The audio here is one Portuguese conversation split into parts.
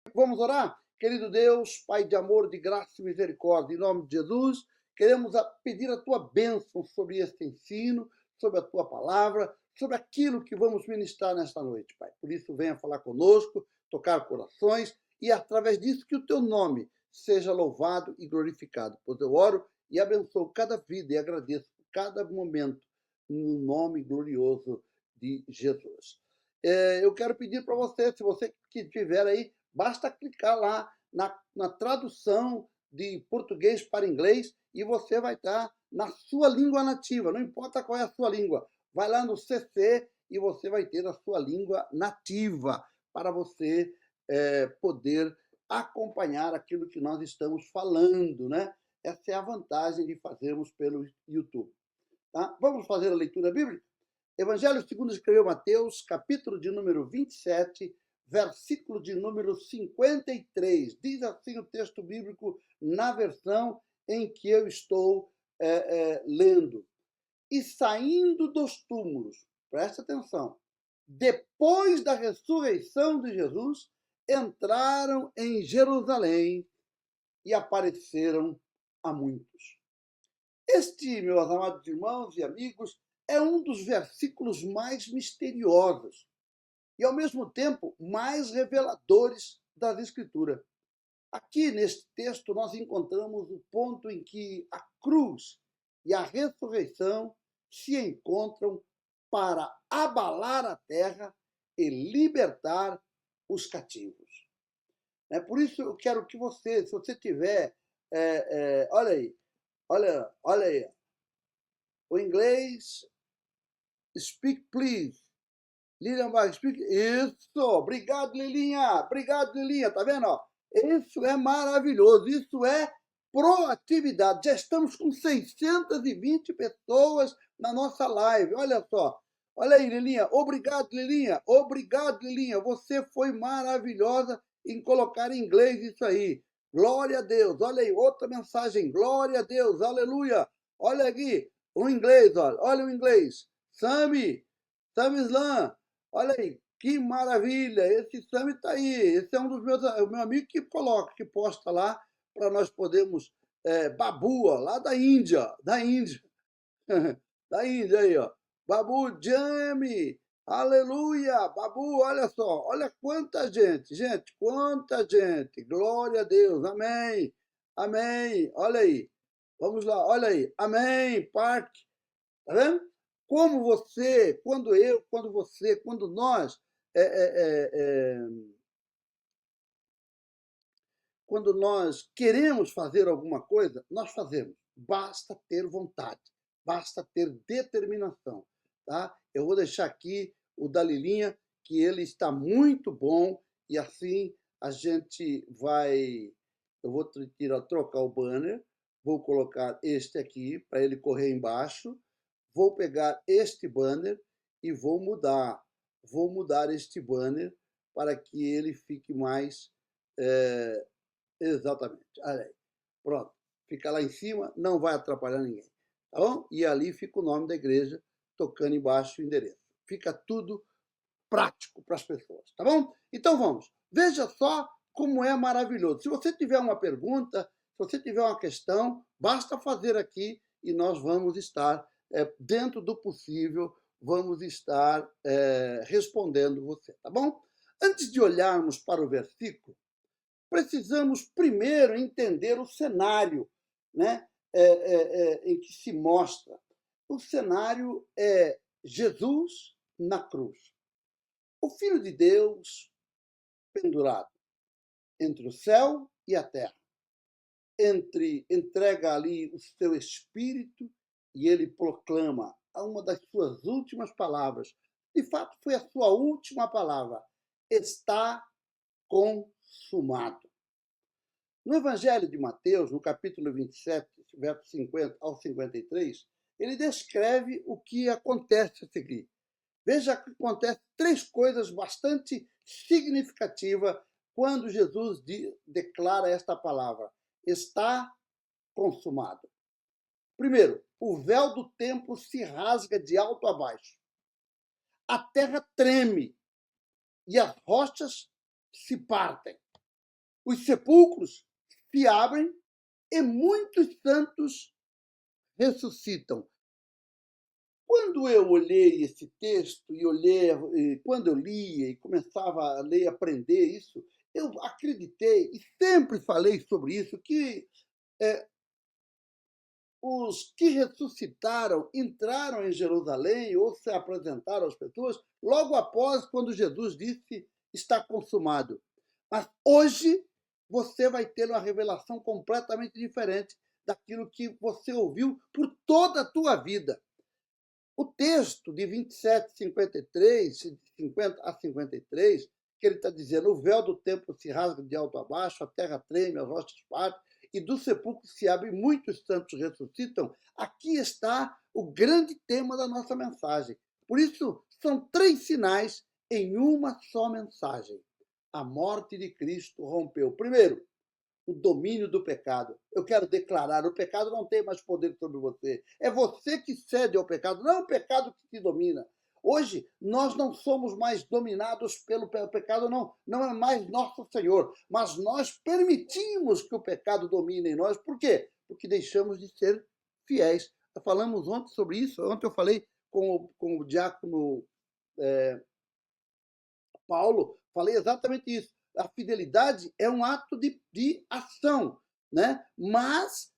Vamos orar? Querido Deus, Pai de amor, de graça e misericórdia, em nome de Jesus, queremos pedir a tua bênção sobre este ensino, sobre a tua palavra, sobre aquilo que vamos ministrar nesta noite, Pai. Por isso, venha falar conosco, tocar corações e, através disso, que o teu nome seja louvado e glorificado. Pois eu oro e abençoo cada vida e agradeço cada momento no nome glorioso de Jesus. Eu quero pedir para você, se você que estiver aí, basta clicar lá na tradução de português para inglês e você vai estar na sua língua nativa, não importa qual é a sua língua. Vai lá no CC e você vai ter a sua língua nativa para você poder acompanhar aquilo que nós estamos falando, né? Essa é a vantagem de fazermos pelo YouTube. Tá? Vamos fazer a leitura bíblica? Evangelho segundo escreveu Mateus, capítulo de número 27, versículo de número 53. Diz assim o texto bíblico na versão em que eu estou lendo. E saindo dos túmulos, presta atenção, depois da ressurreição de Jesus, entraram em Jerusalém e apareceram a muitos. Este, meus amados irmãos e amigos, é um dos versículos mais misteriosos e, ao mesmo tempo, mais reveladores das Escrituras. Aqui, neste texto, nós encontramos o ponto em que a cruz e a ressurreição se encontram para abalar a terra e libertar os cativos. Por isso, eu quero que você, se você tiver... olha aí, olha aí. O inglês... Speak, please. Lilian vai speak. Isso. Obrigado, Lilinha. Obrigado, Lilinha. Tá vendo? Isso é maravilhoso. Isso é proatividade. Já estamos com 620 pessoas na nossa live. Olha só. Olha aí, Lilinha. Obrigado, Lilinha. Obrigado, Lilinha. Você foi maravilhosa em colocar em inglês isso aí. Glória a Deus. Olha aí, outra mensagem. Glória a Deus. Aleluia. Olha aqui. O inglês, olha. Olha o inglês. Sami Slam, olha aí, que maravilha, esse Sami está aí, esse é um dos meus, o meu amigo que coloca, que posta lá, para nós podermos, Babua, lá da Índia, da Índia aí, ó, Babu Jami, aleluia, Babu, olha só, olha quanta gente, quanta gente, glória a Deus, amém, amém, olha aí, vamos lá, olha aí, amém, Park, tá vendo? Como você, quando eu, quando você, quando nós, quando nós queremos fazer alguma coisa, nós fazemos. Basta ter vontade, basta ter determinação. Tá? Eu vou deixar aqui o da Lilinha, que ele está muito bom, e assim a gente vai... Eu vou trocar o banner, vou colocar este aqui, para ele correr embaixo, vou pegar este banner e vou mudar este banner para que ele fique mais... exatamente. Olha aí. Pronto. Fica lá em cima, não vai atrapalhar ninguém. Tá bom? E ali fica o nome da igreja, tocando embaixo o endereço. Fica tudo prático para as pessoas. Tá bom? Então vamos. Veja só como é maravilhoso. Se você tiver uma pergunta, se você tiver uma questão, basta fazer aqui e nós vamos estar, dentro do possível, vamos estar respondendo você. Tá bom? Antes de olharmos para o versículo, precisamos primeiro entender o cenário, né, em que se mostra. O cenário é Jesus na cruz. O Filho de Deus pendurado entre o céu e a terra. Entrega ali o seu espírito e ele proclama uma das suas últimas palavras. De fato, foi a sua última palavra. Está consumado. No Evangelho de Mateus, no capítulo 27, verso 50 ao 53, ele descreve o que acontece a seguir. Veja que acontece três coisas bastante significativas quando Jesus declara esta palavra. Está consumado. Primeiro, o véu do templo se rasga de alto a baixo. A terra treme e as rochas se partem. Os sepulcros se abrem e muitos santos ressuscitam. Quando eu olhei esse texto quando eu lia e começava a ler e aprender isso, eu acreditei e sempre falei sobre isso, que os que ressuscitaram entraram em Jerusalém ou se apresentaram às pessoas logo após, quando Jesus disse: está consumado. Mas hoje você vai ter uma revelação completamente diferente daquilo que você ouviu por toda a tua vida. O texto de 27, 53, de 50 a 53, que ele está dizendo: o véu do templo se rasga de alto a baixo, a terra treme, as rochas partem, e do sepulcro se abre, muitos santos ressuscitam. Aqui está o grande tema da nossa mensagem. Por isso, são 3 sinais em uma só mensagem. A morte de Cristo rompeu. Primeiro, o domínio do pecado. Eu quero declarar: o pecado não tem mais poder sobre você. É você que cede ao pecado, não é o pecado que te domina. Hoje, nós não somos mais dominados pelo pecado, não. Não é mais nosso Senhor. Mas nós permitimos que o pecado domine em nós. Por quê? Porque deixamos de ser fiéis. Falamos ontem sobre isso. Ontem eu falei com o diácono Paulo, falei exatamente isso. A fidelidade é um ato de ação, né? Mas,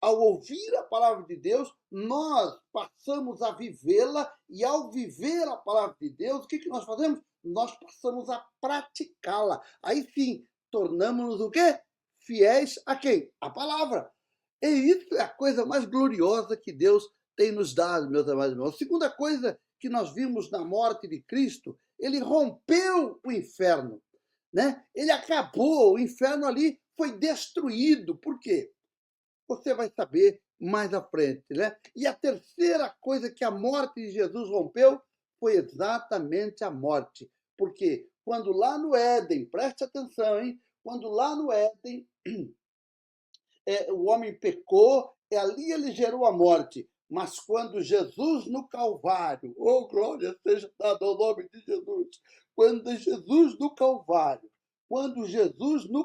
ao ouvir a palavra de Deus, nós passamos a vivê-la, e ao viver a palavra de Deus, o que nós fazemos? Nós passamos a praticá-la. Aí sim, tornamos-nos o quê? Fiéis a quem? A palavra. E isso é a coisa mais gloriosa que Deus tem nos dado, meus amados irmãos. A segunda coisa que nós vimos na morte de Cristo: ele rompeu o inferno, né? Ele acabou, o inferno ali foi destruído. Por quê? Você vai saber mais à frente, né? E a terceira coisa que a morte de Jesus rompeu foi exatamente a morte. Porque quando lá no Éden, preste atenção, hein? Quando lá no Éden o homem pecou, e ali ele gerou a morte. Mas quando Jesus no Calvário, oh glória seja dada ao nome de Jesus, quando Jesus no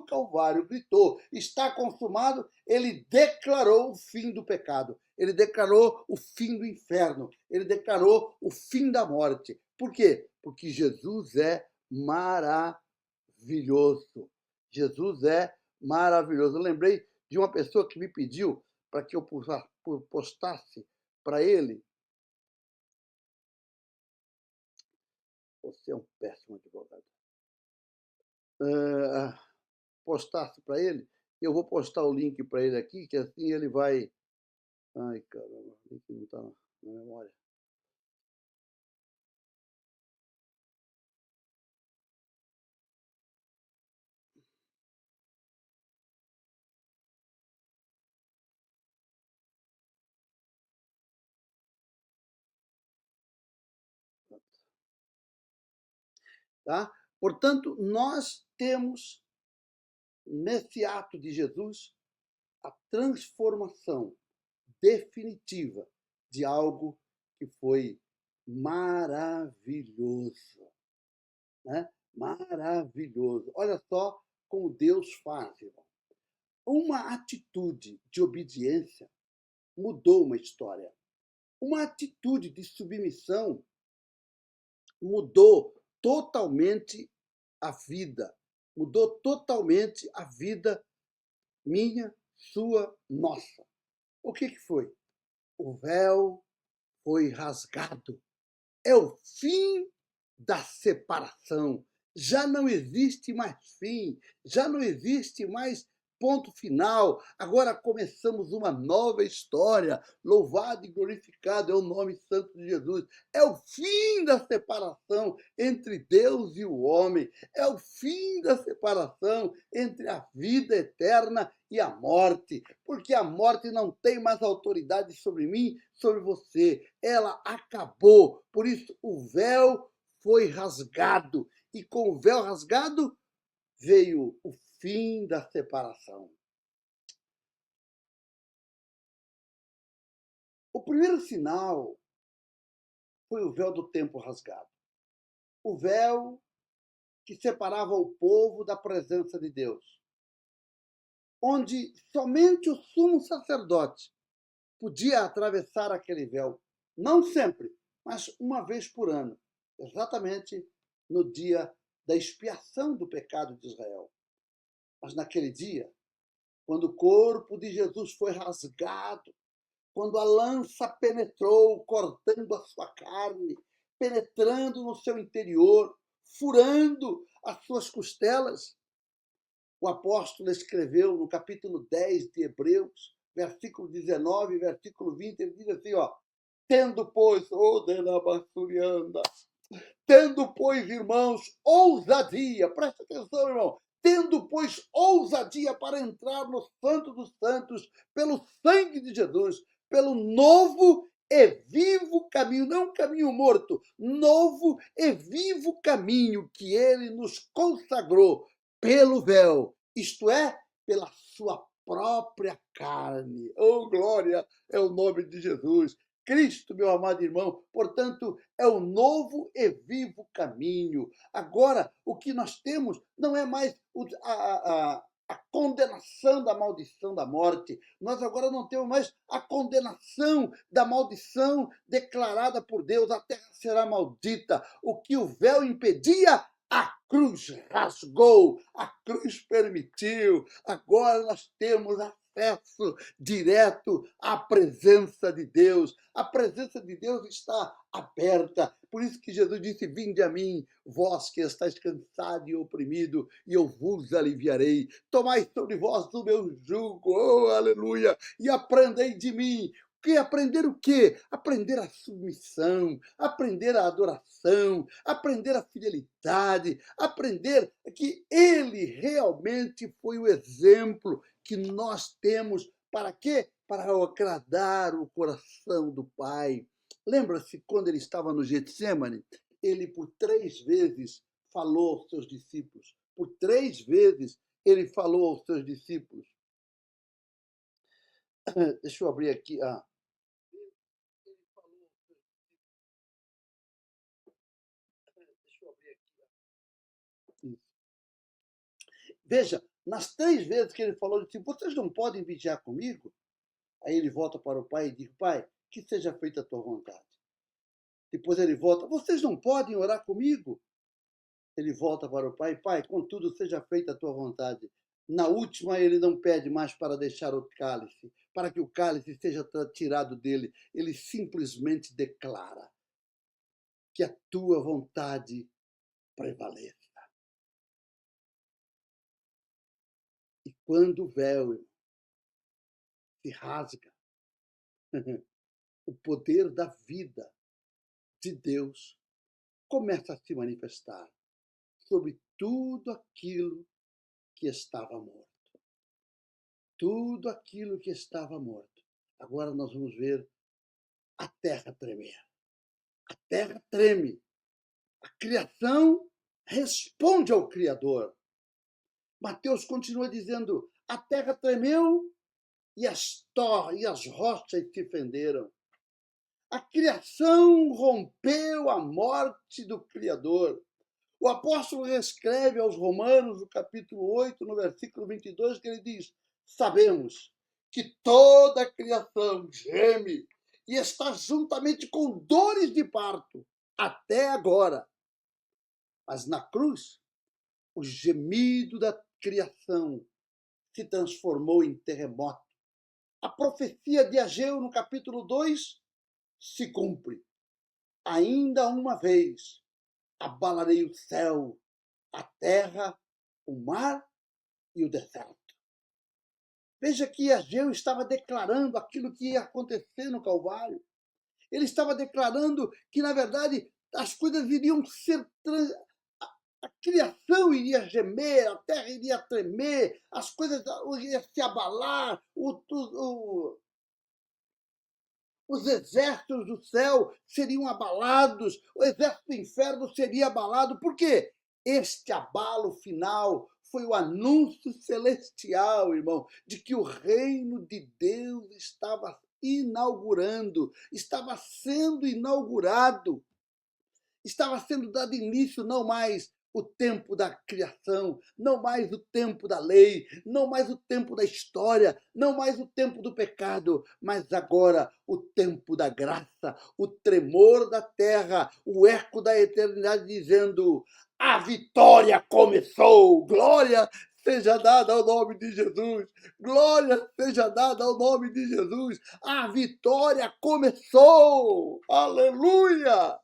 Calvário gritou: está consumado, ele declarou o fim do pecado, ele declarou o fim do inferno, ele declarou o fim da morte. Por quê? Porque Jesus é maravilhoso. Jesus é maravilhoso. Eu lembrei de uma pessoa que me pediu para que eu postasse para ele. Você é um péssimo advogado. Postasse para ele. Eu vou postar o link para ele aqui, que assim ele vai. Ai, caramba, o link não está na memória. Tá? Portanto, nós temos nesse ato de Jesus a transformação definitiva de algo que foi maravilhoso, né? Maravilhoso. Olha só como Deus faz, irmão. Uma atitude de obediência mudou uma história. Uma atitude de submissão mudou totalmente a vida. Mudou totalmente a vida minha, sua, nossa. O que foi? O véu foi rasgado. É o fim da separação. Já não existe mais fim, já não existe mais ponto final. Agora começamos uma nova história. Louvado e glorificado é o nome santo de Jesus. É o fim da separação entre Deus e o homem. É o fim da separação entre a vida eterna e a morte, porque a morte não tem mais autoridade sobre mim, sobre você. Ela acabou. Por isso o véu foi rasgado, e com o véu rasgado veio o fim da separação. O primeiro sinal foi o véu do templo rasgado. O véu que separava o povo da presença de Deus. onde somente o sumo sacerdote podia atravessar aquele véu. Não sempre, mas uma vez por ano, exatamente no dia da expiação do pecado de Israel. Mas naquele dia, quando o corpo de Jesus foi rasgado, quando a lança penetrou, cortando a sua carne, penetrando no seu interior, furando as suas costelas, o apóstolo escreveu no capítulo 10 de Hebreus, versículo 19 e versículo 20, ele diz assim, ó, tendo, pois, tendo, pois, irmãos, ousadia, presta atenção, irmão, tendo, pois, ousadia para entrar no Santo dos Santos, pelo sangue de Jesus, pelo novo e vivo caminho, não caminho morto, novo e vivo caminho que ele nos consagrou pelo véu, isto é, pela sua própria carne. Oh, glória é o nome de Jesus. Cristo, meu amado irmão, portanto, é o novo e vivo caminho. Agora, o que nós temos não é mais a condenação da maldição da morte. Nós agora não temos mais a condenação da maldição declarada por Deus. A terra será maldita. O que o véu impedia, a cruz rasgou, a cruz permitiu. Agora nós temos acesso direto à presença de Deus. A presença de Deus está aberta. Por isso que Jesus disse, vinde a mim, vós que estáis cansado e oprimido, e eu vos aliviarei. Tomai sobre vós o meu jugo, oh, aleluia, e aprendei de mim. Que aprender o quê? Aprender a submissão, aprender a adoração, aprender a fidelidade, aprender que ele realmente foi o exemplo que nós temos. Para quê? Para agradar o coração do Pai. Lembra-se quando ele estava no Getsemane? Ele por 3 vezes falou aos seus discípulos. Por 3 vezes ele falou aos seus discípulos. Deixa eu abrir aqui. Veja, nas 3 vezes que ele falou, assim, vocês não podem vigiar comigo? Aí ele volta para o pai e diz, pai, que seja feita a tua vontade. Depois ele volta, vocês não podem orar comigo? Ele volta para o pai, pai, contudo seja feita a tua vontade. Na última, ele não pede mais para deixar o cálice, para que o cálice seja tirado dele. Ele simplesmente declara que a tua vontade prevaleça. E quando o véu se rasga, o poder da vida de Deus começa a se manifestar sobre tudo aquilo que estava morto. Tudo aquilo que estava morto. Agora nós vamos ver a terra tremer. A terra treme. A criação responde ao Criador. Mateus continua dizendo, a terra tremeu e as rochas se fenderam. A criação rompeu a morte do Criador. O apóstolo escreve aos Romanos, no capítulo 8, no versículo 22, que ele diz, sabemos que toda a criação geme e está juntamente com dores de parto até agora. Mas na cruz, o gemido da criação se transformou em terremoto. A profecia de Ageu, no capítulo 2, se cumpre. Ainda uma vez abalarei o céu, a terra, o mar e o deserto. Veja que Ageu estava declarando aquilo que ia acontecer no Calvário. Ele estava declarando que, na verdade, as coisas iriam ser... A criação iria gemer, a terra iria tremer, as coisas iriam se abalar, os exércitos do céu seriam abalados, o exército do inferno seria abalado. Por quê? Este abalo final foi o anúncio celestial, irmão, de que o reino de Deus estava inaugurando, estava sendo inaugurado, estava sendo dado início não mais o tempo da criação, não mais o tempo da lei, não mais o tempo da história, não mais o tempo do pecado, mas agora o tempo da graça, o tremor da terra, o eco da eternidade dizendo: a vitória começou! Glória seja dada ao nome de Jesus! Glória seja dada ao nome de Jesus! A vitória começou! Aleluia!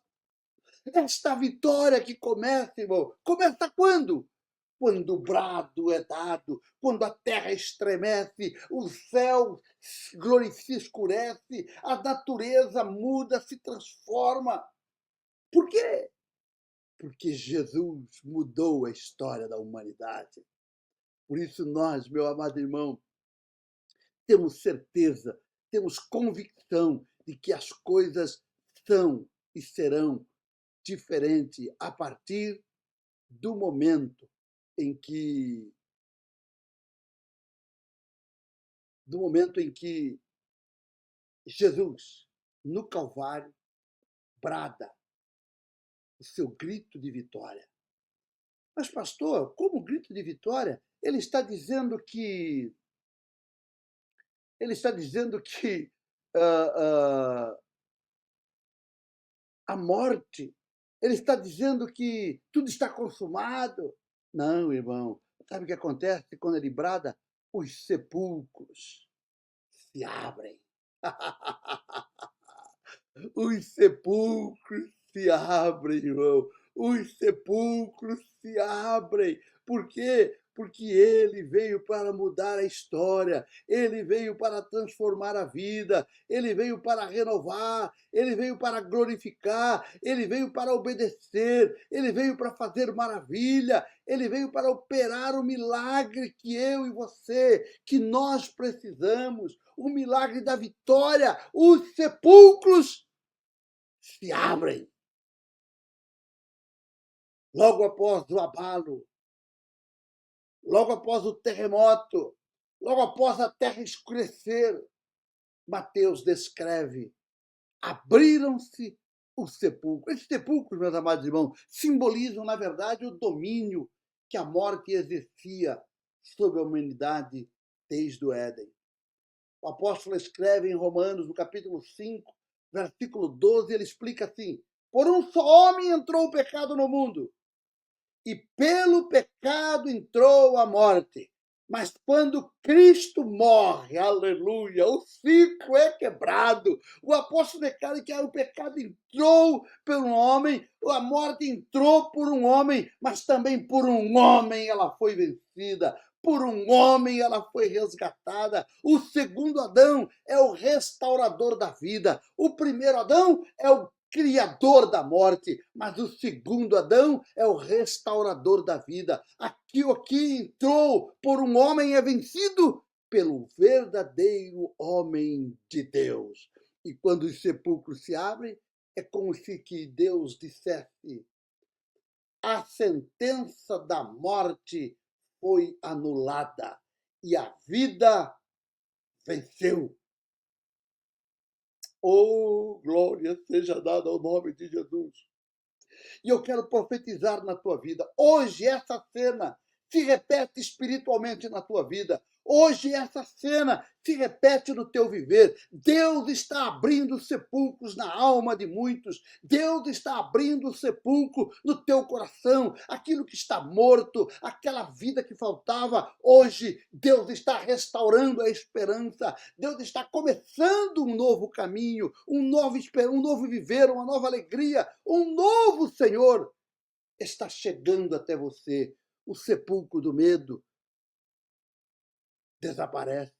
Esta vitória que começa, irmão, começa quando? Quando o brado é dado, quando a terra estremece, o céu se escurece, a natureza muda, se transforma. Por quê? Porque Jesus mudou a história da humanidade. Por isso nós, meu amado irmão, temos certeza, temos convicção de que as coisas são e serão diferentes a partir do momento em que Jesus, no Calvário, brada o seu grito de vitória. Mas, pastor, como grito de vitória? Ele está dizendo que ah, ah, a morte, ele está dizendo que tudo está consumado. Não, irmão. Sabe o que acontece quando ele brada? Os sepulcros se abrem. Os sepulcros se abrem, irmão. Os sepulcros se abrem. Por quê? Porque ele veio para mudar a história, ele veio para transformar a vida, ele veio para renovar, ele veio para glorificar, ele veio para obedecer, ele veio para fazer maravilha, ele veio para operar o milagre que eu e você, que nós precisamos, o milagre da vitória. Os sepulcros se abrem. Logo após o abalo, logo após o terremoto, logo após a terra escurecer, Mateus descreve: abriram-se os sepulcros. Esses sepulcros, meus amados irmãos, simbolizam, na verdade, o domínio que a morte exercia sobre a humanidade desde o Éden. O apóstolo escreve em Romanos, no capítulo 5, versículo 12, ele explica assim: por um só homem entrou o pecado no mundo, e pelo pecado entrou a morte. Mas quando Cristo morre, aleluia, o ciclo é quebrado. O apóstolo declara que o pecado entrou por um homem, a morte entrou por um homem, mas também por um homem ela foi vencida. Por um homem ela foi resgatada. O segundo Adão é o restaurador da vida. O primeiro Adão é o criador da morte, mas o segundo Adão é o restaurador da vida. Aquilo que entrou por um homem é vencido pelo verdadeiro homem de Deus. E quando os sepulcros se abrem, é como se que Deus dissesse: a sentença da morte foi anulada e a vida venceu. Oh, glória seja dada ao nome de Jesus. E eu quero profetizar na tua vida. Hoje essa cena se repete espiritualmente na tua vida. Hoje essa cena se repete no teu viver. Deus está abrindo sepulcros na alma de muitos. Deus está abrindo sepulcro no teu coração. Aquilo que está morto, aquela vida que faltava. Hoje Deus está restaurando a esperança. Deus está começando um novo caminho, um novo viver, uma nova alegria, um novo Senhor está chegando até você. O sepulcro do medo desaparece.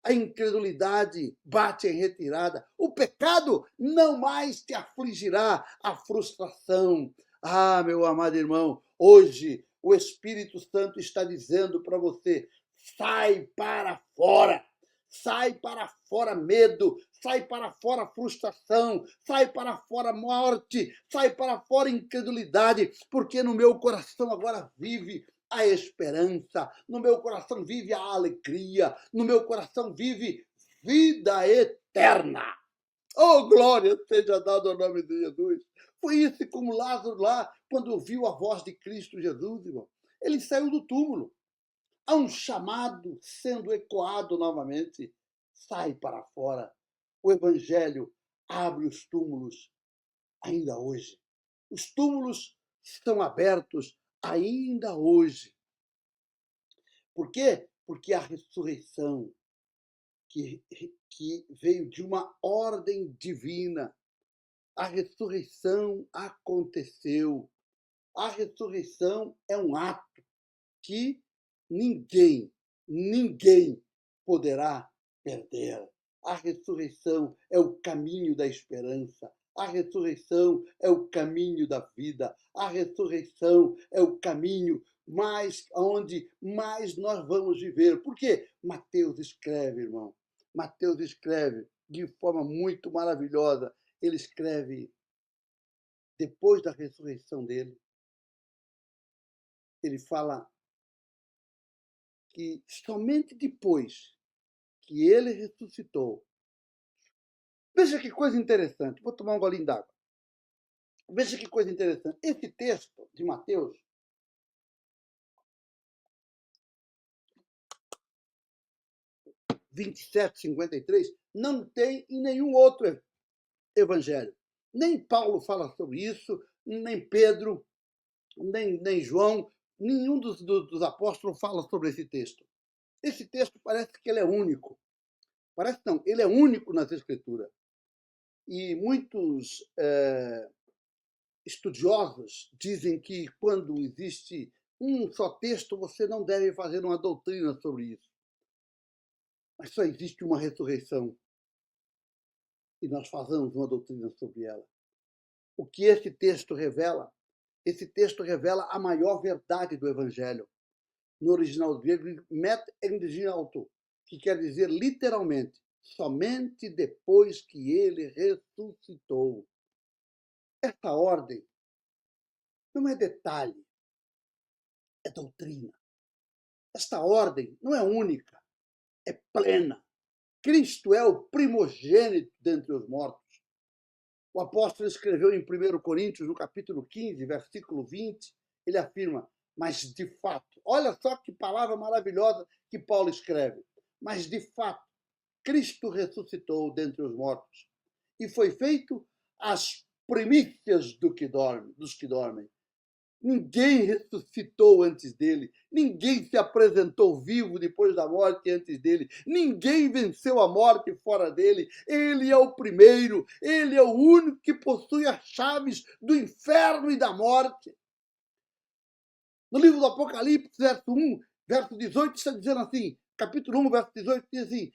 A incredulidade bate em retirada. O pecado não mais te afligirá. A frustração. Ah, meu amado irmão, hoje o Espírito Santo está dizendo para você: sai para fora. Sai para fora medo, sai para fora frustração, sai para fora morte, sai para fora incredulidade, porque no meu coração agora vive a esperança, no meu coração vive a alegria, no meu coração vive vida eterna. Oh, glória seja dada ao nome de Jesus. Foi isso como Lázaro lá, quando ouviu a voz de Cristo Jesus, irmão. Ele saiu do túmulo. Há um chamado sendo ecoado novamente. Sai para fora. O Evangelho abre os túmulos ainda hoje. Os túmulos estão abertos ainda hoje. Por quê? Porque a ressurreição que veio de uma ordem divina. A ressurreição aconteceu. A ressurreição é um ato que ninguém poderá perder. A ressurreição é o caminho da esperança. A ressurreição é o caminho da vida. A ressurreição é o caminho onde mais nós vamos viver. Por quê? Mateus escreve, irmão. Mateus escreve de forma muito maravilhosa. Ele escreve depois da ressurreição dele. Ele fala que somente depois que ele ressuscitou. Veja que coisa interessante. Vou tomar um golinho d'água. Veja que coisa interessante. Esse texto de Mateus, 27:53, não tem em nenhum outro evangelho. Nem Paulo fala sobre isso, nem Pedro, nem João, nenhum dos apóstolos fala sobre esse texto. Esse texto parece que ele é único. Parece não, ele é único nas Escrituras. E muitos estudiosos dizem que quando existe um só texto, você não deve fazer uma doutrina sobre isso. Mas só existe uma ressurreição. E nós fazemos uma doutrina sobre ela. O que esse texto revela? Esse texto revela a maior verdade do Evangelho. No original grego, met endinauto, que quer dizer literalmente, somente depois que ele ressuscitou. Essa ordem não é detalhe, é doutrina. Esta ordem não é única, é plena. Cristo é o primogênito dentre os mortos. O apóstolo escreveu em 1 Coríntios, no capítulo 15, versículo 20, ele afirma, mas de fato, olha só que palavra maravilhosa que Paulo escreve, mas de fato, Cristo ressuscitou dentre os mortos e foi feito as primícias dos que dormem. Ninguém ressuscitou antes dele. Ninguém se apresentou vivo depois da morte antes dele. Ninguém venceu a morte fora dele. Ele é o primeiro. Ele é o único que possui as chaves do inferno e da morte. No livro do Apocalipse, verso 18, está dizendo assim, capítulo 1, verso 18, diz assim,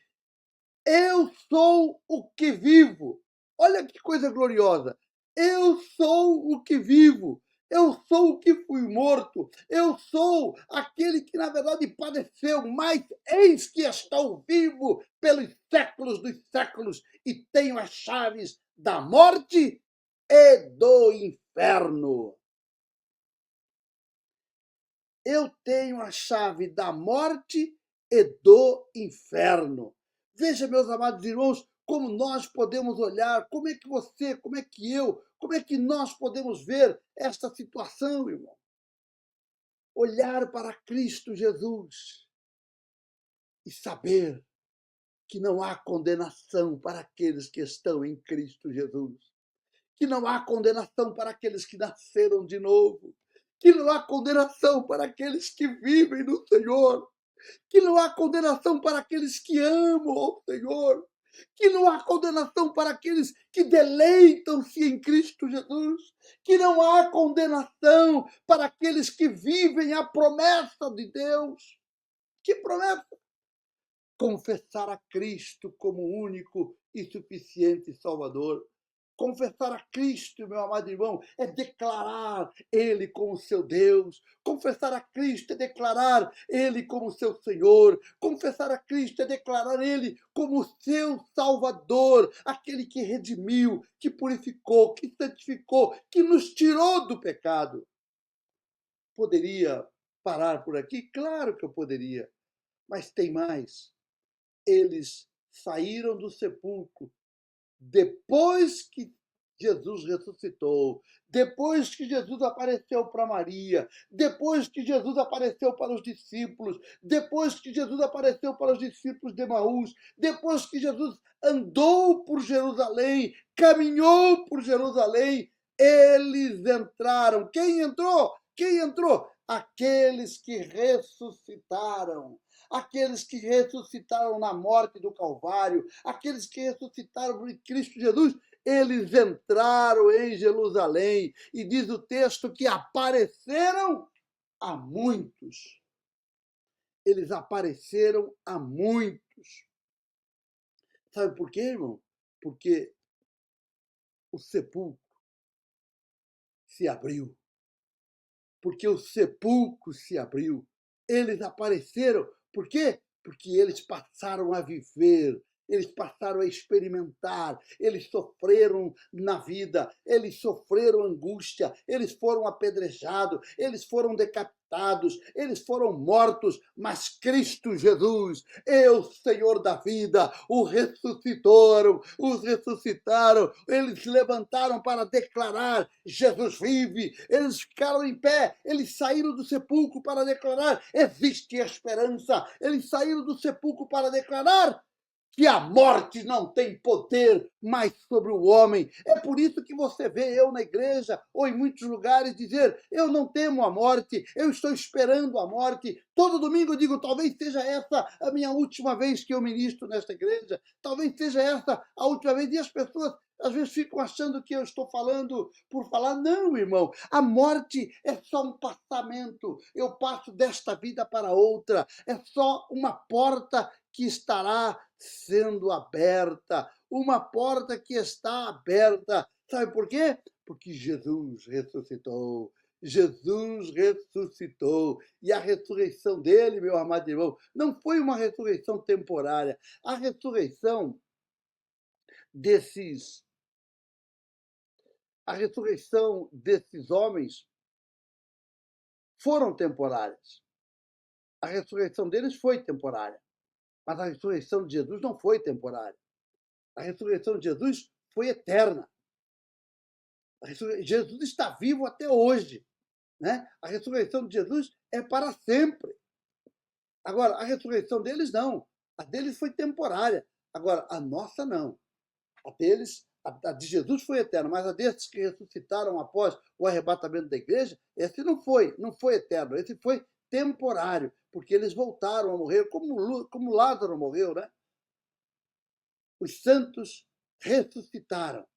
eu sou o que vivo. Olha que coisa gloriosa. Eu sou o que vivo. Eu sou o que fui morto. Eu sou aquele que, na verdade, padeceu, mas eis que estou vivo pelos séculos dos séculos e tenho as chaves da morte e do inferno. Eu tenho a chave da morte e do inferno. Veja, meus amados irmãos, como nós podemos olhar, como é que você, como é que eu, como é que nós podemos ver esta situação, irmão? Olhar para Cristo Jesus e saber que não há condenação para aqueles que estão em Cristo Jesus. Que não há condenação para aqueles que nasceram de novo. Que não há condenação para aqueles que vivem no Senhor. Que não há condenação para aqueles que amam ao Senhor, que não há condenação para aqueles que deleitam-se em Cristo Jesus, que não há condenação para aqueles que vivem a promessa de Deus. Que promessa? Confessar a Cristo como único e suficiente Salvador. Confessar a Cristo, meu amado irmão, é declarar Ele como seu Deus. Confessar a Cristo é declarar Ele como seu Senhor. Confessar a Cristo é declarar Ele como seu Salvador, aquele que redimiu, que purificou, que santificou, que nos tirou do pecado. Poderia parar por aqui? Claro que eu poderia, mas tem mais. Eles saíram do sepulcro depois que Jesus ressuscitou. Depois que Jesus apareceu para Maria, depois que Jesus apareceu para os discípulos, depois que Jesus apareceu para os discípulos de Emaús, depois que Jesus andou por Jerusalém, caminhou por Jerusalém, eles entraram. Quem entrou? Quem entrou? Aqueles que ressuscitaram. Aqueles que ressuscitaram na morte do Calvário, aqueles que ressuscitaram em Cristo Jesus, eles entraram em Jerusalém. E diz o texto que apareceram a muitos. Eles apareceram a muitos. Sabe por quê, irmão? Porque o sepulcro se abriu. Porque o sepulcro se abriu. Eles apareceram. Por quê? Porque eles passaram a viver, eles passaram a experimentar, eles sofreram na vida, eles sofreram angústia, eles foram apedrejados, eles foram decapitados, eles foram mortos, mas Cristo Jesus, Senhor da vida, os ressuscitaram, eles se levantaram para declarar: Jesus vive, eles ficaram em pé, eles saíram do sepulcro para declarar: existe esperança, eles saíram do sepulcro para declarar que a morte não tem poder mais sobre o homem. É por isso que você vê eu na igreja ou em muitos lugares dizer: eu não temo a morte, eu estou esperando a morte. Todo domingo eu digo: talvez seja essa a minha última vez que eu ministro nesta igreja, talvez seja essa a última vez. E as pessoas às vezes ficam achando que eu estou falando por falar. Não, irmão, a morte é só um passamento. Eu passo desta vida para outra. É só uma porta que estará sendo aberta. Uma porta que está aberta. Sabe por quê? Porque Jesus ressuscitou. Jesus ressuscitou. E a ressurreição dele, meu amado irmão, não foi uma ressurreição temporária. A ressurreição desses homens foram temporárias. A ressurreição deles foi temporária. Mas a ressurreição de Jesus não foi temporária. A ressurreição de Jesus foi eterna. Jesus está vivo até hoje. Né? A ressurreição de Jesus é para sempre. Agora, a ressurreição deles não. A deles foi temporária. Agora, a nossa não. A de Jesus foi eterna, mas a desses que ressuscitaram após o arrebatamento da igreja, esse não foi eterno, esse foi temporário, porque eles voltaram a morrer, como Lázaro morreu, né? Os santos ressuscitaram.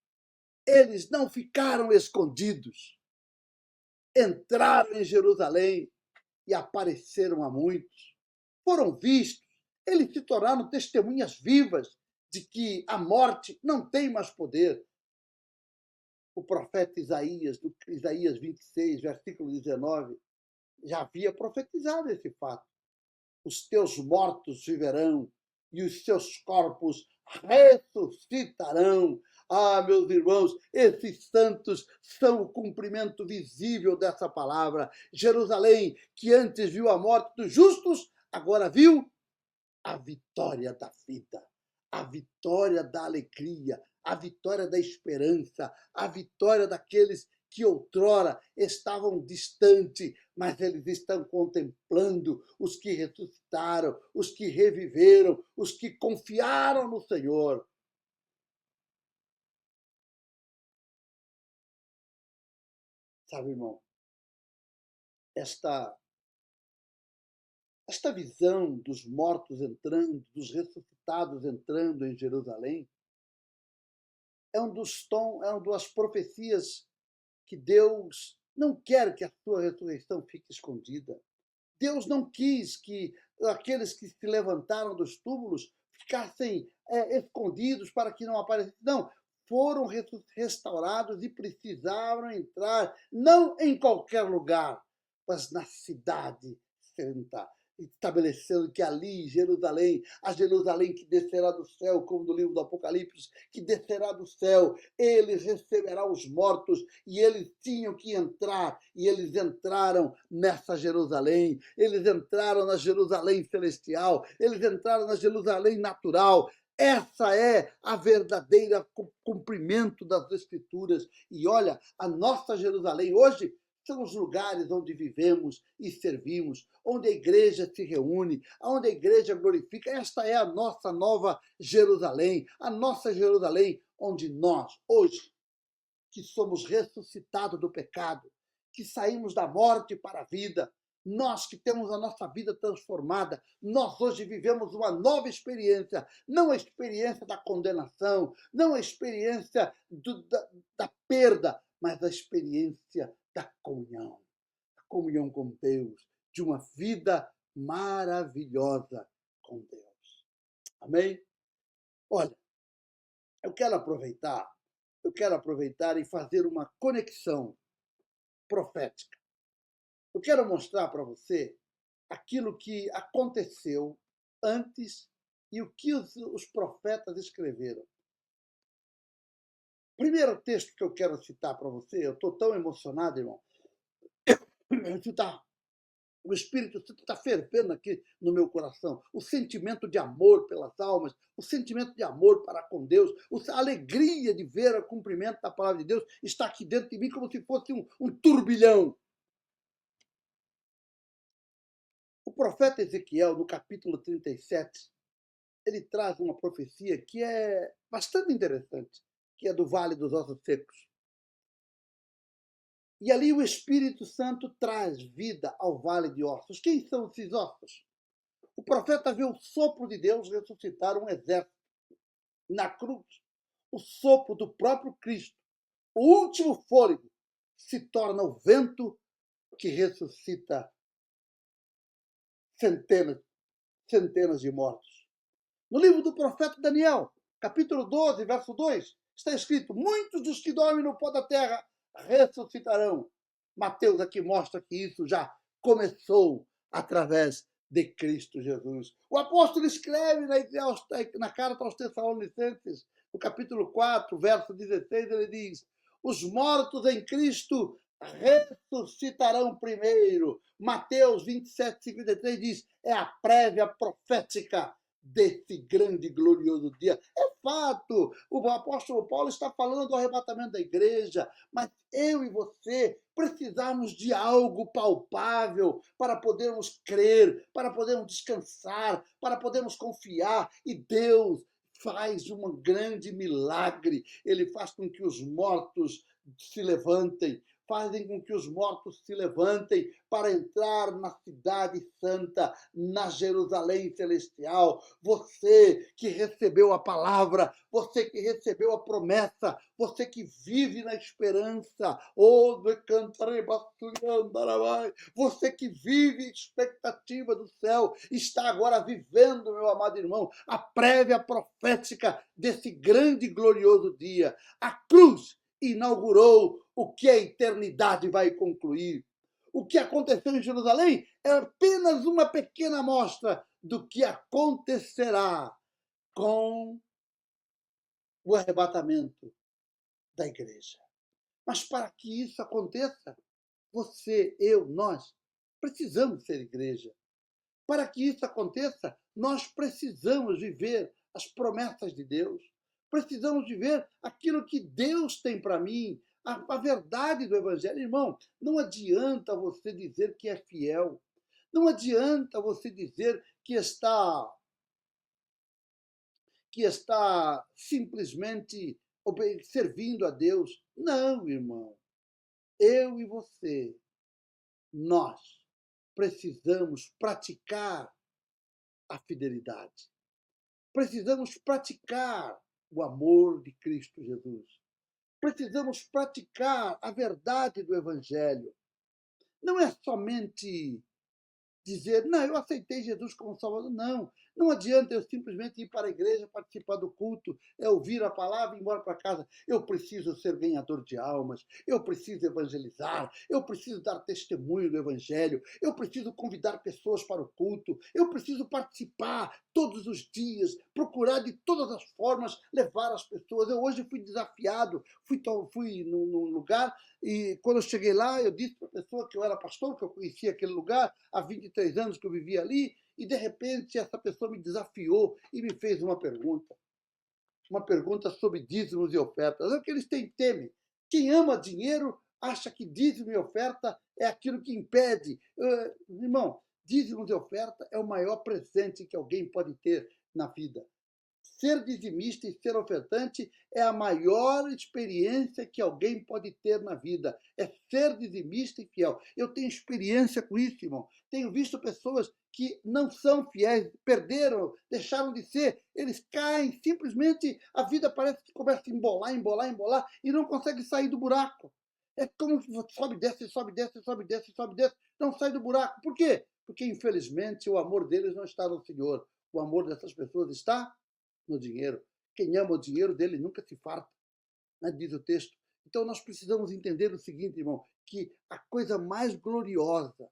Eles não ficaram escondidos. Entraram em Jerusalém e apareceram a muitos. Foram vistos. Eles se tornaram testemunhas vivas de que a morte não tem mais poder. O profeta Isaías, do Isaías 26, versículo 19, já havia profetizado esse fato. Os teus mortos viverão e os seus corpos ressuscitarão. Ah, meus irmãos, esses santos são o cumprimento visível dessa palavra. Jerusalém, que antes viu a morte dos justos, agora viu a vitória da vida, a vitória da alegria, a vitória da esperança, a vitória daqueles que outrora estavam distantes, mas eles estão contemplando os que ressuscitaram, os que reviveram, os que confiaram no Senhor. Sabe, irmão, esta visão dos mortos entrando, dos ressuscitados entrando em Jerusalém, é uma das profecias que Deus não quer que a sua ressurreição fique escondida. Deus não quis que aqueles que se levantaram dos túmulos ficassem escondidos para que não aparecessem. Não, foram restaurados e precisaram entrar, não em qualquer lugar, mas na cidade santa, estabelecendo que ali, Jerusalém, a Jerusalém que descerá do céu, como no livro do Apocalipse, que descerá do céu, ele receberá os mortos, e eles tinham que entrar, e eles entraram nessa Jerusalém, eles entraram na Jerusalém celestial, eles entraram na Jerusalém natural. Essa é a verdadeira cumprimento das Escrituras. E olha, a nossa Jerusalém hoje são os lugares onde vivemos e servimos, onde a igreja se reúne, onde a igreja glorifica. Esta é a nossa nova Jerusalém, a nossa Jerusalém, onde nós, hoje, que somos ressuscitados do pecado, que saímos da morte para a vida, nós que temos a nossa vida transformada, nós hoje vivemos uma nova experiência, não a experiência da condenação, não a experiência da perda, mas a experiência da comunhão com Deus, de uma vida maravilhosa com Deus. Amém? Olha, eu quero aproveitar e fazer uma conexão profética. Eu quero mostrar para você aquilo que aconteceu antes e o que os profetas escreveram. Primeiro texto que eu quero citar para você, eu estou tão emocionado, irmão. O Espírito Santo está fervendo aqui no meu coração. O sentimento de amor pelas almas, o sentimento de amor para com Deus, a alegria de ver o cumprimento da palavra de Deus está aqui dentro de mim como se fosse um turbilhão. O profeta Ezequiel, no capítulo 37, ele traz uma profecia que é bastante interessante, que é do Vale dos Ossos Secos. E ali o Espírito Santo traz vida ao Vale de Ossos. Quem são esses ossos? O profeta vê o sopro de Deus ressuscitar um exército. Na cruz, o sopro do próprio Cristo, o último fôlego, se torna o vento que ressuscita centenas de mortos. No livro do profeta Daniel, capítulo 12, verso 2, está escrito: muitos dos que dormem no pó da terra ressuscitarão. Mateus aqui mostra que isso já começou através de Cristo Jesus. O apóstolo escreve na carta aos Tessalonicenses, no capítulo 4, verso 16, ele diz: os mortos em Cristo ressuscitarão primeiro. Mateus 27, 53 diz: é a prévia profética desse grande e glorioso dia. É fato, o apóstolo Paulo está falando do arrebatamento da igreja, mas eu e você precisamos de algo palpável para podermos crer, para podermos descansar, para podermos confiar, e Deus faz um grande milagre. Ele faz com que os mortos se levantem, fazem com que os mortos se levantem para entrar na cidade santa, na Jerusalém celestial. Você que recebeu a palavra, você que recebeu a promessa, você que vive na esperança, você que vive expectativa do céu, está agora vivendo, meu amado irmão, a prévia profética desse grande e glorioso dia. A cruz inaugurou o que a eternidade vai concluir. O que aconteceu em Jerusalém é apenas uma pequena amostra do que acontecerá com o arrebatamento da igreja. Mas para que isso aconteça, você, eu, nós, precisamos ser igreja. Para que isso aconteça, nós precisamos viver as promessas de Deus. Precisamos viver aquilo que Deus tem para mim, a verdade do Evangelho. Irmão, não adianta você dizer que é fiel. Não adianta você dizer que está simplesmente servindo a Deus. Não, irmão. Eu e você, nós precisamos praticar a fidelidade. Precisamos praticar o amor de Cristo Jesus. Precisamos praticar a verdade do Evangelho. Não é somente dizer, não, eu aceitei Jesus como Salvador. Não, não adianta eu simplesmente ir para a igreja, participar do culto, ouvir a palavra e ir embora para casa. Eu preciso ser ganhador de almas, eu preciso evangelizar, eu preciso dar testemunho do Evangelho, eu preciso convidar pessoas para o culto, eu preciso participar todos os dias, procurar de todas as formas levar as pessoas. Eu hoje fui desafiado, fui num lugar e quando eu cheguei lá, eu disse para a pessoa que eu era pastor, que eu conhecia aquele lugar, há 23 anos que eu vivia ali, e de repente essa pessoa me desafiou e me fez uma pergunta. uma pergunta sobre dízimos e ofertas. É o que eles temem. Quem ama dinheiro acha que dízimo e oferta é aquilo que impede. Irmão, dízimos e oferta é o maior presente que alguém pode ter na vida. Ser dizimista e ser ofertante é a maior experiência que alguém pode ter na vida. É ser dizimista e fiel. Eu tenho experiência com isso, irmão. Tenho visto pessoas que não são fiéis, perderam, deixaram de ser. Eles caem, simplesmente a vida parece que começa a embolar, embolar, embolar e não consegue sair do buraco. É como se sobe, desce, sobe, desce, sobe, desce, sobe, desce. Não sai do buraco. Por quê? Porque, infelizmente, o amor deles não está no Senhor. O amor dessas pessoas está no dinheiro. Quem ama o dinheiro dele nunca se farta, né? Diz o texto. Então nós precisamos entender o seguinte, irmão, que a coisa mais gloriosa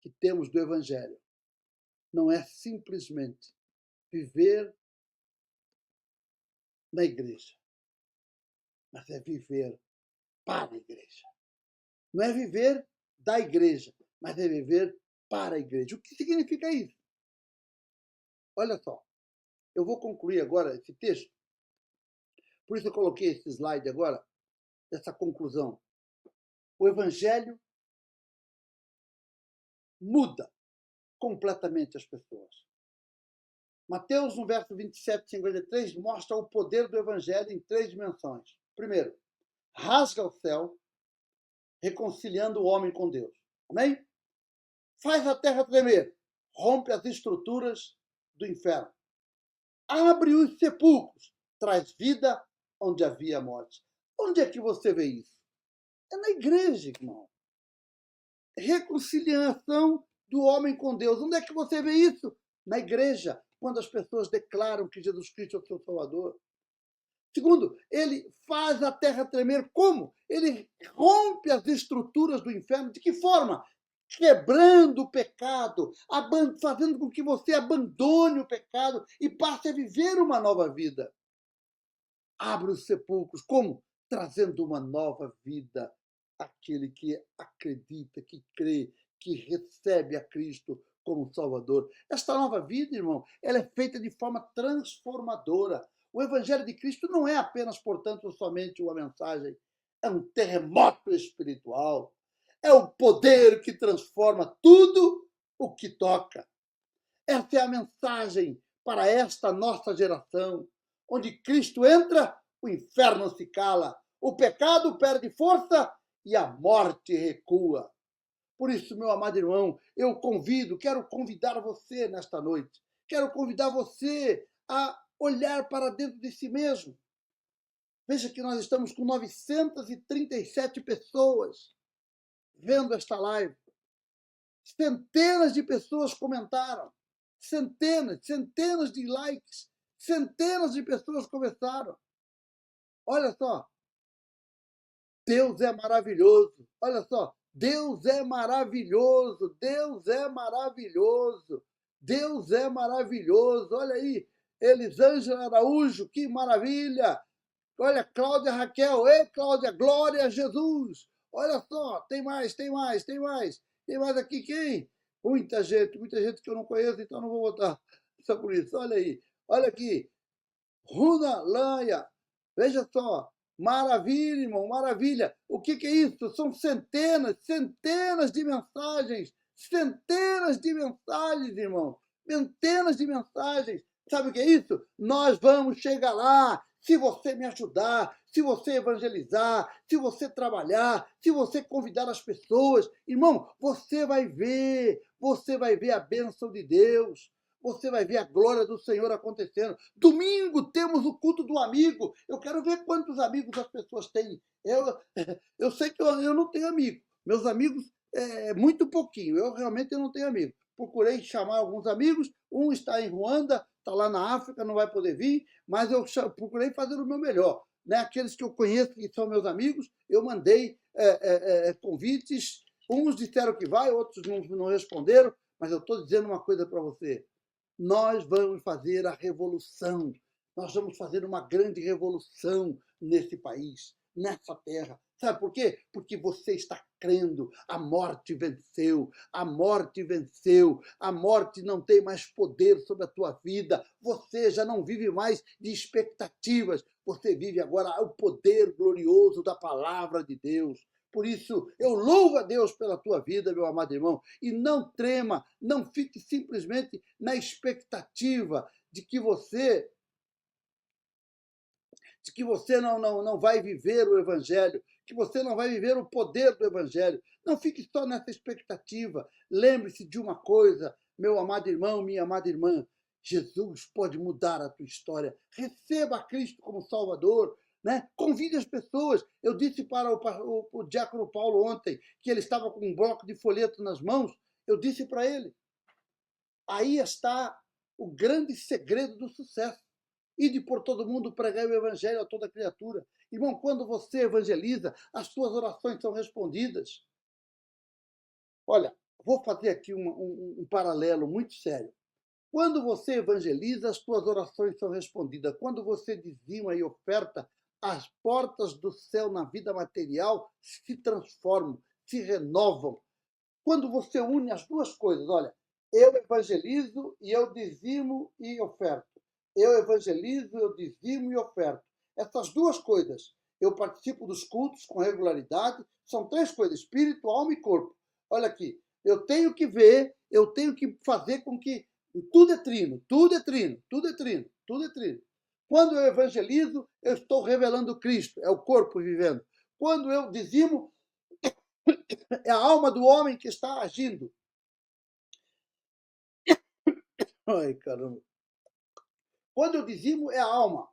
que temos do Evangelho não é simplesmente viver na igreja, mas é viver para a igreja. Não é viver da igreja, mas é viver para a igreja. O que significa isso? Olha só, eu vou concluir agora esse texto. Por isso eu coloquei esse slide agora, essa conclusão. O Evangelho muda completamente as pessoas. Mateus, no verso 27, 53, mostra o poder do Evangelho em 3 dimensões. Primeiro, rasga o céu, reconciliando o homem com Deus. Amém? Faz a terra tremer, rompe as estruturas do inferno. Abre os sepulcros, traz vida onde havia morte. Onde é que você vê isso? É na igreja, irmão. Reconciliação do homem com Deus. Onde é que você vê isso? Na igreja, quando as pessoas declaram que Jesus Cristo é o seu Salvador. Segundo, ele faz a terra tremer. Como? Ele rompe as estruturas do inferno. De que forma? Quebrando o pecado, fazendo com que você abandone o pecado e passe a viver uma nova vida. Abre os sepulcros. Como? Trazendo uma nova vida àquele que acredita, que crê, que recebe a Cristo como Salvador. Esta nova vida, irmão, ela é feita de forma transformadora. O Evangelho de Cristo não é apenas, portanto, somente uma mensagem. É um terremoto espiritual. É o poder que transforma tudo o que toca. Essa é a mensagem para esta nossa geração. Onde Cristo entra, o inferno se cala, o pecado perde força e a morte recua. Por isso, meu amado irmão, quero convidar você nesta noite, quero convidar você a olhar para dentro de si mesmo. Veja que nós estamos com 937 pessoas vendo esta live. Centenas de pessoas comentaram, centenas de likes, centenas de pessoas conversaram. Olha só, Deus é maravilhoso. Olha só, Deus é maravilhoso. Deus é maravilhoso. Deus é maravilhoso. Olha aí, Elisângela Araújo, que maravilha. Olha, Cláudia Raquel. Ei, Cláudia, glória a Jesus. Olha só, tem mais. Tem mais aqui quem? Muita gente que eu não conheço, então não vou botar só por isso. Olha aí, olha aqui. Runa Lanha, veja só. Maravilha, irmão, maravilha. O que é isso? São centenas de mensagens. Centenas de mensagens, irmão. Centenas de mensagens. Sabe o que é isso? Nós vamos chegar lá. Se você me ajudar, se você evangelizar, se você trabalhar, se você convidar as pessoas, irmão, você vai ver a bênção de Deus. Você vai ver a glória do Senhor acontecendo. Domingo temos o culto do amigo. Eu quero ver quantos amigos as pessoas têm. Eu sei que eu não tenho amigo. Meus amigos é muito pouquinho. Eu realmente não tenho amigo. Procurei chamar alguns amigos. Um está em Ruanda, está lá na África, não vai poder vir. Mas eu procurei fazer o meu melhor. Né? Aqueles que eu conheço, que são meus amigos, eu mandei convites. Uns disseram que vai, outros não responderam. Mas eu estou dizendo uma coisa para você. Nós vamos fazer a revolução. Nós vamos fazer uma grande revolução nesse país, nessa terra. Sabe por quê? Porque você está crendo. A morte venceu, a morte venceu, a morte não tem mais poder sobre a tua vida. Você já não vive mais de expectativas, você vive agora o poder glorioso da palavra de Deus. Por isso, eu louvo a Deus pela tua vida, meu amado irmão, e não trema, não fique simplesmente na expectativa de que você não vai viver o Evangelho, que você não vai viver o poder do Evangelho. Não fique só nessa expectativa. Lembre-se de uma coisa, meu amado irmão, minha amada irmã, Jesus pode mudar a tua história. Receba Cristo como Salvador, né? Convide as pessoas. Eu disse para o diácono Paulo ontem que ele estava com um bloco de folheto nas mãos. Eu disse para ele, aí está o grande segredo do sucesso. Ide por todo mundo pregar o evangelho a toda criatura. Irmão, quando você evangeliza, as suas orações são respondidas. Olha, vou fazer aqui um paralelo muito sério. Quando você evangeliza, as suas orações são respondidas. Quando você dizima e oferta, as portas do céu na vida material se transformam, se renovam. Quando você une as duas coisas, olha, eu evangelizo e eu dizimo e oferto. Eu evangelizo, eu dizimo e oferto. Essas duas coisas, eu participo dos cultos com regularidade, são três coisas, espírito, alma e corpo. Olha aqui, eu tenho que ver, eu tenho que fazer com que tudo é trino, tudo é trino, tudo é trino, tudo é trino. Quando eu evangelizo, eu estou revelando Cristo, é o corpo vivendo. Quando eu dizimo, é a alma do homem que está agindo. Ai, caramba. Quando eu dizimo, é a alma.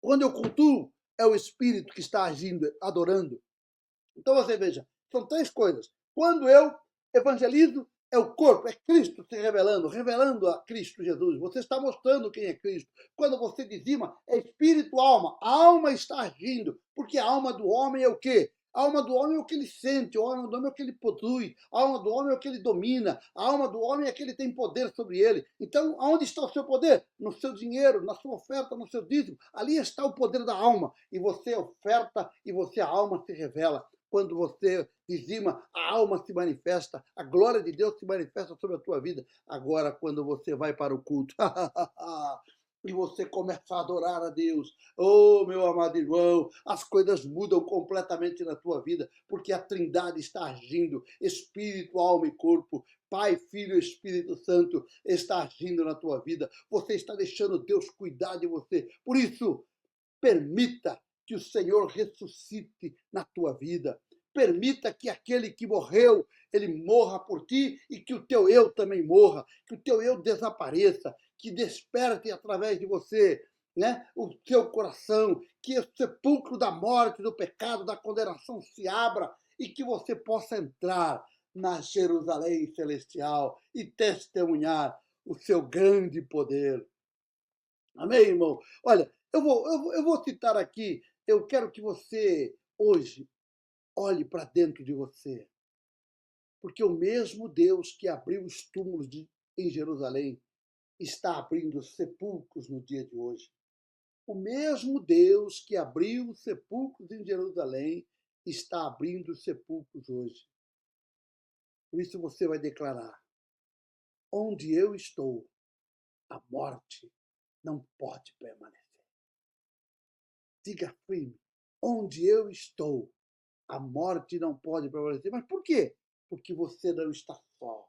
Quando eu cultuo, é o espírito que está agindo, adorando. Então você veja, são três coisas. Quando eu evangelizo, é o corpo, é Cristo se revelando, revelando a Cristo Jesus. Você está mostrando quem é Cristo. Quando você dizima, é espírito, alma. A alma está agindo, porque a alma do homem é o quê? A alma do homem é o que ele sente, a alma do homem é o que ele possui, a alma do homem é o que ele domina, a alma do homem é que ele tem poder sobre ele. Então, aonde está o seu poder? No seu dinheiro, na sua oferta, no seu dízimo. Ali está o poder da alma. E você oferta e você, a alma, se revela. Quando você dizima, a alma se manifesta, a glória de Deus se manifesta sobre a tua vida. Agora, quando você vai para o culto, e você começa a adorar a Deus, oh, meu amado irmão, as coisas mudam completamente na tua vida, porque a Trindade está agindo, Espírito, alma e corpo, Pai, Filho e Espírito Santo está agindo na tua vida. Você está deixando Deus cuidar de você. Por isso, permita que o Senhor ressuscite na tua vida. Permita que aquele que morreu, ele morra por ti e que o teu eu também morra, que o teu eu desapareça, que desperte através de você, né, o teu coração, que o sepulcro da morte, do pecado, da condenação se abra e que você possa entrar na Jerusalém celestial e testemunhar o seu grande poder. Amém, irmão? Olha, eu vou citar aqui, eu quero que você, hoje, olhe para dentro de você. Porque o mesmo Deus que abriu os túmulos em Jerusalém está abrindo os sepulcros no dia de hoje. O mesmo Deus que abriu os sepulcros em Jerusalém está abrindo os sepulcros hoje. Por isso você vai declarar: onde eu estou, a morte não pode permanecer. Diga firme: onde eu estou, a morte não pode prevalecer. Mas por quê? Porque você não está só.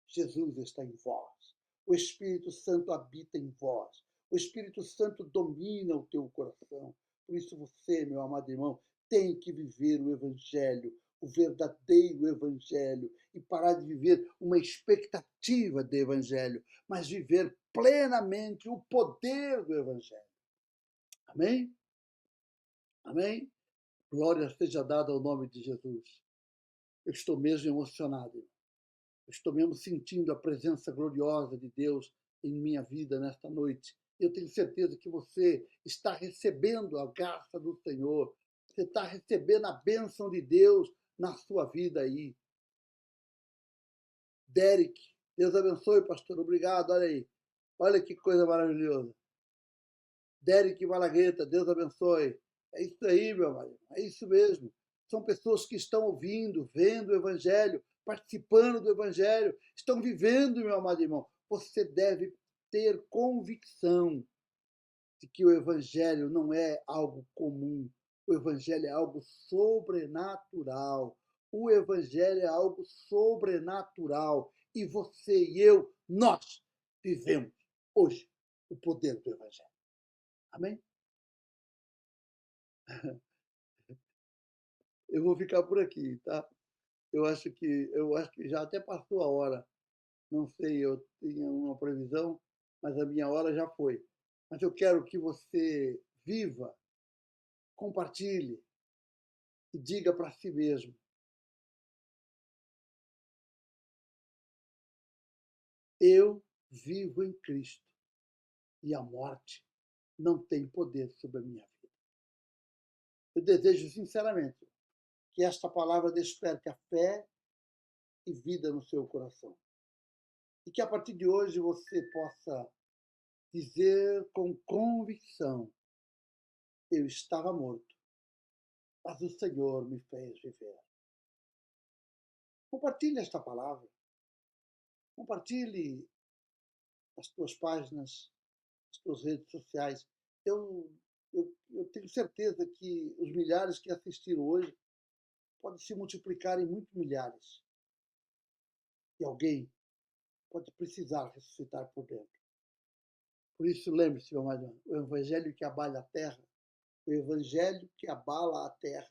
Jesus está em vós. O Espírito Santo habita em vós. O Espírito Santo domina o teu coração. Por isso você, meu amado irmão, tem que viver o Evangelho, o verdadeiro Evangelho, e parar de viver uma expectativa de Evangelho, mas viver plenamente o poder do Evangelho. Amém? Amém? Glória seja dada ao nome de Jesus. Eu estou mesmo emocionado. Eu estou mesmo sentindo a presença gloriosa de Deus em minha vida nesta noite. Eu tenho certeza que você está recebendo a graça do Senhor. Você está recebendo a bênção de Deus na sua vida aí. Derek, Deus abençoe, pastor. Obrigado, olha aí. Olha que coisa maravilhosa. Derek Malagueta, Deus abençoe. É isso aí, meu amado. É isso mesmo. São pessoas que estão ouvindo, vendo o Evangelho, participando do Evangelho, estão vivendo, meu amado irmão. Você deve ter convicção de que o Evangelho não é algo comum. O Evangelho é algo sobrenatural. O Evangelho é algo sobrenatural. E você e eu, nós vivemos hoje o poder do Evangelho. Amém? Eu vou ficar por aqui, tá? Eu acho que já até passou a hora. Não sei, eu tinha uma previsão, mas a minha hora já foi. Mas eu quero que você viva, compartilhe e diga para si mesmo: eu vivo em Cristo e a morte não tem poder sobre a minha vida. Eu desejo sinceramente que esta palavra desperte a fé e vida no seu coração. E que a partir de hoje você possa dizer com convicção: eu estava morto, mas o Senhor me fez viver. Compartilhe esta palavra. Compartilhe as tuas páginas, as tuas redes sociais. Eu tenho certeza que os milhares que assistiram hoje podem se multiplicar em muitos milhares. E alguém pode precisar ressuscitar por dentro. Por isso, lembre-se, meu amado, o evangelho que abala a terra, o evangelho que abala a terra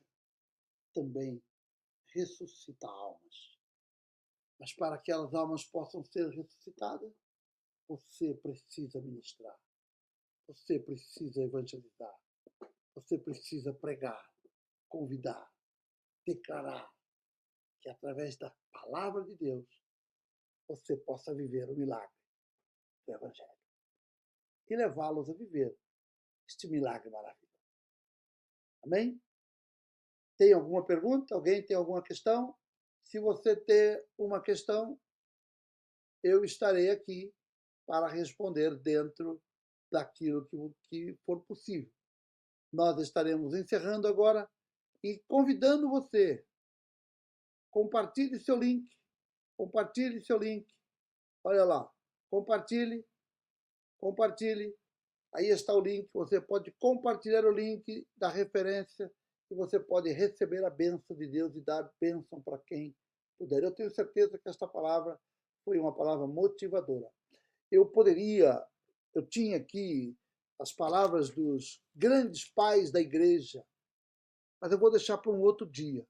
também ressuscita almas. Mas para que aquelas almas possam ser ressuscitadas, você precisa ministrar. Você precisa evangelizar. Você precisa pregar, convidar, declarar que através da palavra de Deus você possa viver o milagre do Evangelho e levá-los a viver este milagre maravilhoso. Amém? Tem alguma pergunta? Alguém tem alguma questão? Se você ter uma questão, eu estarei aqui para responder dentro daquilo que for possível. Nós estaremos encerrando agora e convidando você. Compartilhe seu link. Compartilhe seu link. Olha lá. Compartilhe. Compartilhe. Aí está o link. Você pode compartilhar o link da referência e você pode receber a bênção de Deus e dar bênção para quem puder. Eu tenho certeza que esta palavra foi uma palavra motivadora. Eu tinha aqui as palavras dos grandes pais da igreja, mas eu vou deixar para um outro dia.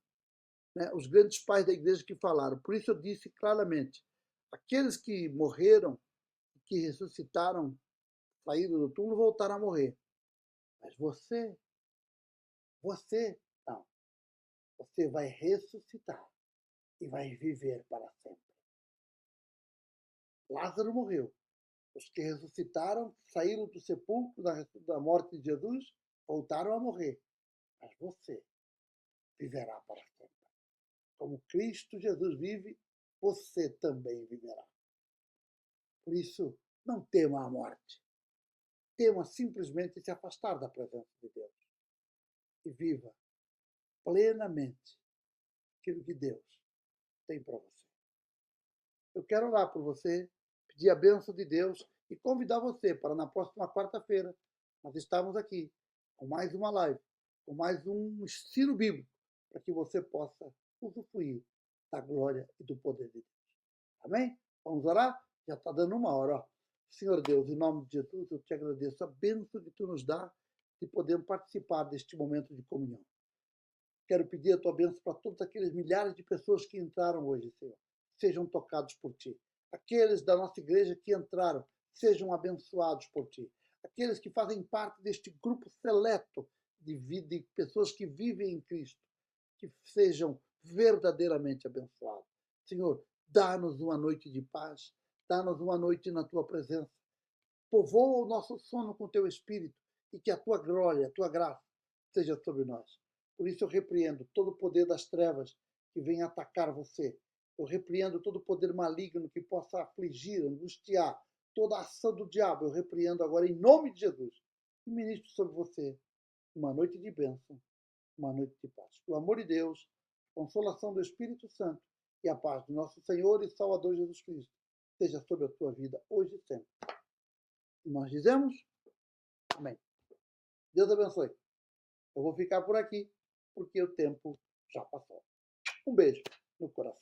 Né, os grandes pais da igreja que falaram. Por isso eu disse claramente, aqueles que morreram, que ressuscitaram, saíram do túmulo, voltaram a morrer. Mas não. Você vai ressuscitar e vai viver para sempre. Lázaro morreu. Os que ressuscitaram, saíram do sepulcro da morte de Jesus, voltaram a morrer. Mas você viverá para sempre. Como Cristo Jesus vive, você também viverá. Por isso, não tema a morte. Tema simplesmente se afastar da presença de Deus. E viva plenamente aquilo que Deus tem para você. Eu quero orar por você, pedir a bênção de Deus e convidar você para na próxima quarta-feira nós estamos aqui com mais uma live, com mais um ensino bíblico, para que você possa usufruir da glória e do poder de Deus. Amém? Vamos orar? Já está dando uma hora. Ó. Senhor Deus, em nome de Jesus, eu te agradeço a bênção que tu nos dá de podermos participar deste momento de comunhão. Quero pedir a tua bênção para todos aqueles milhares de pessoas que entraram hoje, Senhor. Sejam tocados por ti. Aqueles da nossa igreja que entraram, sejam abençoados por ti. Aqueles que fazem parte deste grupo seleto de pessoas que vivem em Cristo, que sejam verdadeiramente abençoados. Senhor, dá-nos uma noite de paz, dá-nos uma noite na tua presença. Povoa o nosso sono com teu Espírito e que a tua glória, a tua graça seja sobre nós. Por isso eu repreendo todo o poder das trevas que vem atacar você. Eu repreendo todo o poder maligno que possa afligir, angustiar, toda a ação do diabo. Eu repreendo agora em nome de Jesus e ministro sobre você uma noite de bênção, uma noite de paz. Que o amor de Deus, a consolação do Espírito Santo e a paz do nosso Senhor e Salvador Jesus Cristo seja sobre a tua vida hoje e sempre. E nós dizemos, amém. Deus abençoe. Eu vou ficar por aqui, porque o tempo já passou. Um beijo no coração.